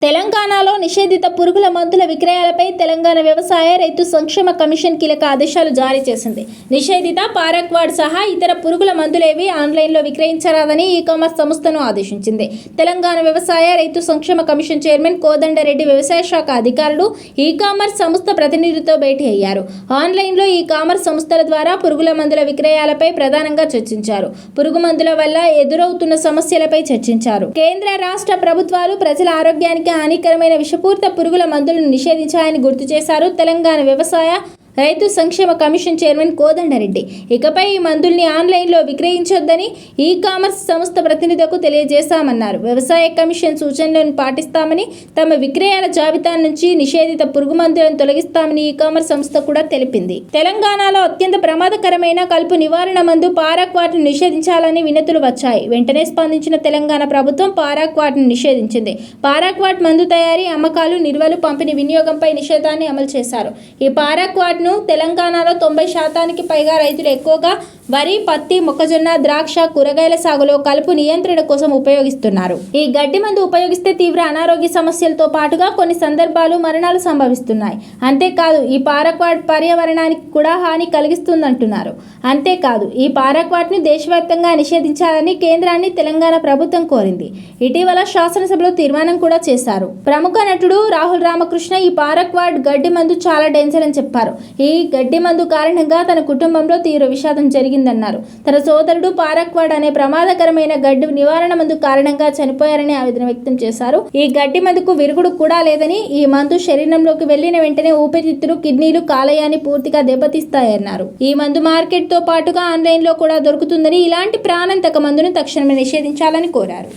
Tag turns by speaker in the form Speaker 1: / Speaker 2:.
Speaker 1: తెలంగాణలో నిషేధిత పురుగుల మందుల విక్రయాలపై తెలంగాణ వ్యవసాయ రైతు సంక్షేమ కమిషన్ కీలక ఆదేశాలు జారీ చేసింది. నిషేధిత పారాక్వాట్ సహా ఇతర పురుగుల మందులేవి ఆన్లైన్లో విక్రయించరాదని ఈ-కామర్స్ సంస్థను ఆదేశించింది. తెలంగాణ వ్యవసాయ రైతు సంక్షేమ కమిషన్ చైర్మన్ కోదండరెడ్డి వ్యవసాయ శాఖ అధికారులు ఈ-కామర్స్ సంస్థ ప్రతినిధులతో భేటీ అయ్యారు. ఆన్లైన్లో ఈ-కామర్స్ సంస్థల ద్వారా పురుగుల మందుల విక్రయాలపై ప్రధానంగా చర్చించారు. పురుగు మందుల వల్ల ఎదురవుతున్న సమస్యలపై చర్చించారు. కేంద్ర రాష్ట్ర ప్రభుత్వాలు ప్రజల ఆరోగ్యానికి హానికరమైన విషపూరిత పురుగుల మందులను నిషేధించాలని గుర్తు చేశారు తెలంగాణ వ్యవసాయ రైతు సంక్షేమ కమిషన్ చైర్మన్ కోదండరెడ్డి. ఇకపై ఈ మందుల్ని ఆన్లైన్లో విక్రయించొద్దని ఈ-కామర్స్ సంస్థ ప్రతినిధులకు తెలియజేశామన్నారు. వ్యవసాయ కమిషన్ సూచనలను పాటిస్తామని, తమ విక్రయాల జాబితా నుంచి నిషేధిత పురుగు మందులను తొలగిస్తామని ఈ-కామర్స్ సంస్థ కూడా తెలిపింది. తెలంగాణలో అత్యంత ప్రమాదకరమైన కలుపు నివారణ మందు పారాక్వాట్ను నిషేధించాలని వినతులు వచ్చాయి. వెంటనే స్పందించిన తెలంగాణ ప్రభుత్వం పారాక్వాట్ను నిషేధించింది. పారాక్వాట్ మందు తయారీ, అమ్మకాలు, నిల్వలు, పంపిణీ, వినియోగంపై నిషేధాన్ని అమలు చేశారు. ఈ పారాక్వాట్ తెలంగాణలో 90% పైగా రైతులు ఎక్కువగా వరి, పత్తి, మొక్కజొన్న, ద్రాక్ష, కూరగాయల సాగులో కలుపు నియంత్రణ కోసం ఉపయోగిస్తున్నారు. ఈ గడ్డి మందు ఉపయోగిస్తే తీవ్ర అనారోగ్య సమస్యలతో పాటుగా కొన్ని సందర్భాలు మరణాలు సంభవిస్తున్నాయి. అంతేకాదు ఈ పారాక్వాట్ పర్యావరణానికి కూడా హాని కలిగిస్తుందంటున్నారు. అంతేకాదు ఈ పారాక్వాట్ను దేశవ్యాప్తంగా నిషేధించాలని కేంద్రాన్ని తెలంగాణ ప్రభుత్వం కోరింది. ఇటీవల శాసనసభలో తీర్మానం కూడా చేశారు. ప్రముఖ నటుడు రాహుల్ రామకృష్ణ ఈ పారాక్వాట్ గడ్డి మందు చాలా డేంజర్ అని చెప్పారు. ఈ గడ్డి మందు కారణంగా తన కుటుంబంలో తీవ్ర విషాదం జరిగిందన్నారు. తన సోదరుడు పారాక్వాట్ అనే ప్రమాదకరమైన గడ్డి నివారణ మందు కారణంగా చనిపోయారని ఆవేదన వ్యక్తం చేశారు. ఈ గడ్డి మందుకు విరుగుడు కూడా లేదని, ఈ మందు శరీరంలోకి వెళ్లిన వెంటనే ఊపిరితిత్తులు, కిడ్నీలు, కాలేయాన్ని పూర్తిగా దెబ్బతీస్తాయన్నారు. ఈ మందు మార్కెట్ తో పాటుగా ఆన్లైన్ లో కూడా దొరుకుతుందని, ఇలాంటి ప్రాణాంతక మందును తక్షణమే నిషేధించాలని కోరారు.